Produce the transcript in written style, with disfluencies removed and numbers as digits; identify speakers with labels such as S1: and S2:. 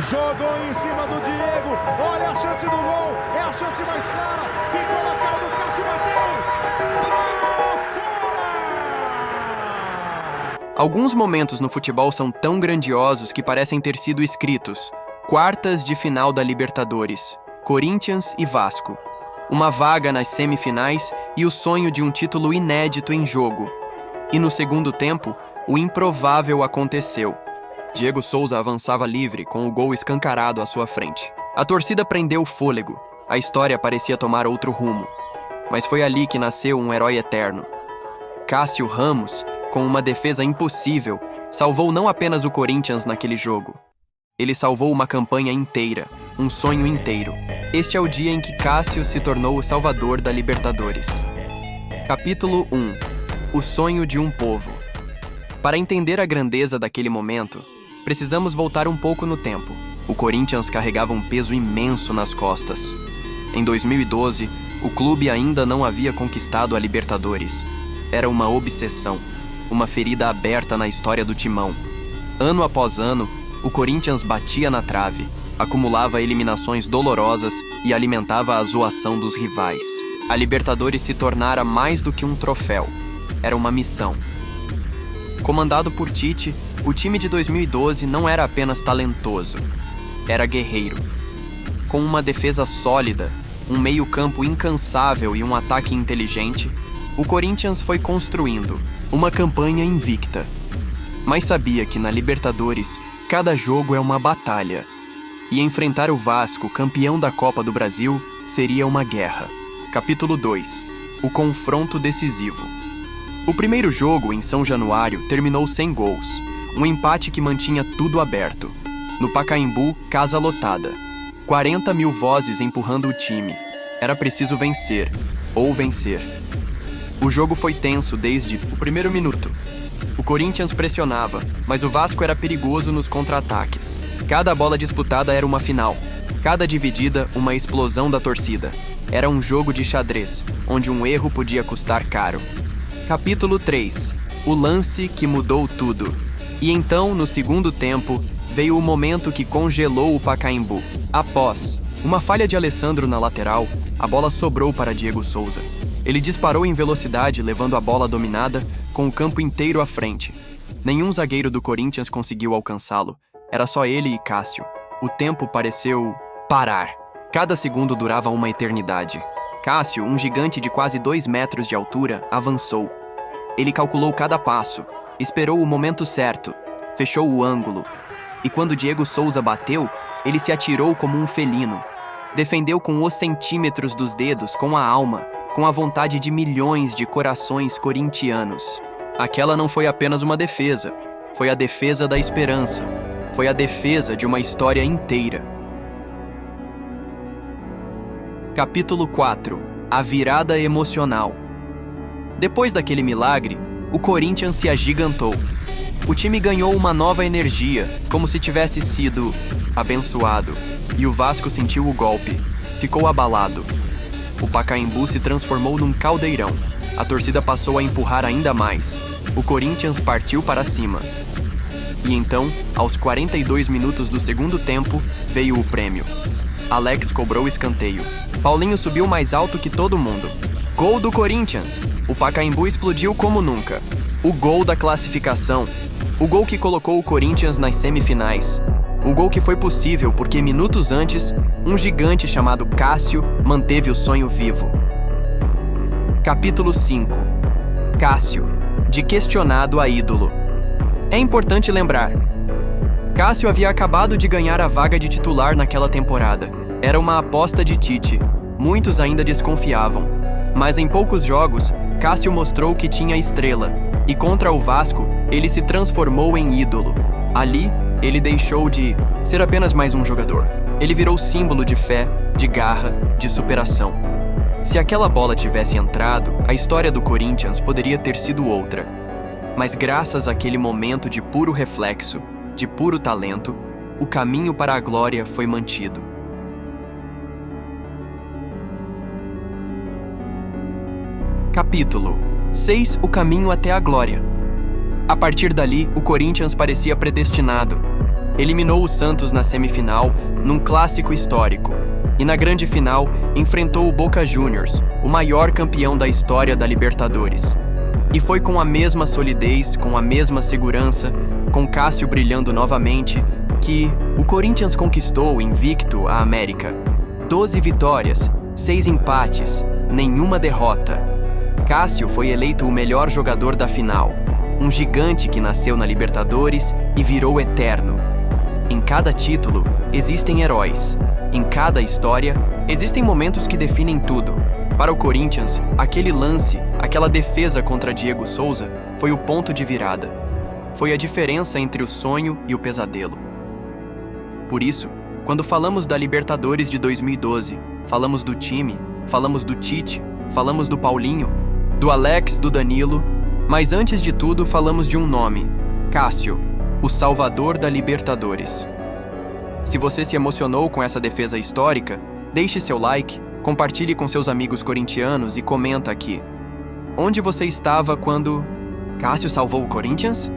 S1: Jogou em cima do Diego. Olha a chance do gol. É a chance mais clara. Ficou na cara do Cássio, bateu. Fora!
S2: Alguns momentos no futebol são tão grandiosos que parecem ter sido escritos. Quartas de final da Libertadores. Corinthians e Vasco. Uma vaga nas semifinais e o sonho de um título inédito em jogo. E no segundo tempo, o improvável aconteceu. Diego Souza avançava livre com o gol escancarado à sua frente. A torcida prendeu o fôlego. A história parecia tomar outro rumo. Mas foi ali que nasceu um herói eterno. Cássio Ramos, com uma defesa impossível, salvou não apenas o Corinthians naquele jogo. Ele salvou uma campanha inteira, um sonho inteiro. Este é o dia em que Cássio se tornou o salvador da Libertadores. Capítulo 1. O sonho de um povo. Para entender a grandeza daquele momento, precisamos voltar um pouco no tempo. O Corinthians carregava um peso imenso nas costas. Em 2012, o clube ainda não havia conquistado a Libertadores. Era uma obsessão, uma ferida aberta na história do Timão. Ano após ano, o Corinthians batia na trave, acumulava eliminações dolorosas e alimentava a zoação dos rivais. A Libertadores se tornara mais do que um troféu. Era uma missão. Comandado por Tite, o time de 2012 não era apenas talentoso, era guerreiro. Com uma defesa sólida, um meio-campo incansável e um ataque inteligente, o Corinthians foi construindo uma campanha invicta. Mas sabia que na Libertadores, cada jogo é uma batalha. E enfrentar o Vasco, campeão da Copa do Brasil, seria uma guerra. Capítulo 2. O confronto decisivo. O primeiro jogo, em São Januário, terminou sem gols. Um empate que mantinha tudo aberto. No Pacaembu, casa lotada. 40 mil vozes empurrando o time. Era preciso vencer, ou vencer. O jogo foi tenso desde o primeiro minuto. O Corinthians pressionava, mas o Vasco era perigoso nos contra-ataques. Cada bola disputada era uma final. Cada dividida, uma explosão da torcida. Era um jogo de xadrez, onde um erro podia custar caro. Capítulo 3. O lance que mudou tudo. E então, no segundo tempo, veio o momento que congelou o Pacaembu. Após uma falha de Alessandro na lateral, a bola sobrou para Diego Souza. Ele disparou em velocidade, levando a bola dominada, com o campo inteiro à frente. Nenhum zagueiro do Corinthians conseguiu alcançá-lo. Era só ele e Cássio. O tempo pareceu parar. Cada segundo durava uma eternidade. Cássio, um gigante de quase 2 metros de altura, avançou. Ele calculou cada passo, esperou o momento certo, fechou o ângulo. E quando Diego Souza bateu, ele se atirou como um felino. Defendeu com os centímetros dos dedos, com a alma, com a vontade de milhões de corações corintianos. Aquela não foi apenas uma defesa, foi a defesa da esperança. Foi a defesa de uma história inteira. Capítulo 4. A virada emocional. Depois daquele milagre, o Corinthians se agigantou. O time ganhou uma nova energia, como se tivesse sido abençoado. E o Vasco sentiu o golpe. Ficou abalado. O Pacaembu se transformou num caldeirão. A torcida passou a empurrar ainda mais. O Corinthians partiu para cima. E então, aos 42 minutos do segundo tempo, veio o prêmio. Alex cobrou o escanteio. Paulinho subiu mais alto que todo mundo. Gol do Corinthians! O Pacaembu explodiu como nunca. O gol da classificação. O gol que colocou o Corinthians nas semifinais. O gol que foi possível porque minutos antes, um gigante chamado Cássio manteve o sonho vivo. Capítulo 5. Cássio, de questionado a ídolo. É importante lembrar. Cássio havia acabado de ganhar a vaga de titular naquela temporada. Era uma aposta de Tite. Muitos ainda desconfiavam. Mas em poucos jogos, Cássio mostrou que tinha estrela. E contra o Vasco, ele se transformou em ídolo. Ali, ele deixou de ser apenas mais um jogador. Ele virou símbolo de fé, de garra, de superação. Se aquela bola tivesse entrado, a história do Corinthians poderia ter sido outra. Mas graças àquele momento de puro reflexo, de puro talento, o caminho para a glória foi mantido. Capítulo 6. O caminho até a glória. A partir dali, o Corinthians parecia predestinado. eliminou o Santos na semifinal, num clássico histórico. E na grande final, enfrentou o Boca Juniors, o maior campeão da história da Libertadores. E foi com a mesma solidez, com a mesma segurança, com Cássio brilhando novamente, que o Corinthians conquistou invicto a América. 12 vitórias, 6 empates, nenhuma derrota. Cássio foi eleito o melhor jogador da final, um gigante que nasceu na Libertadores e virou eterno. Em cada título, existem heróis. Em cada história, existem momentos que definem tudo. Para o Corinthians, aquele lance, aquela defesa contra Diego Souza, foi o ponto de virada. Foi a diferença entre o sonho e o pesadelo. Por isso, quando falamos da Libertadores de 2012, falamos do time, falamos do Tite, falamos do Paulinho, do Alex, do Danilo, mas antes de tudo falamos de um nome: Cássio, o salvador da Libertadores. Se você se emocionou com essa defesa histórica, deixe seu like, compartilhe com seus amigos corintianos e comenta aqui. Onde você estava quando Cássio salvou o Corinthians?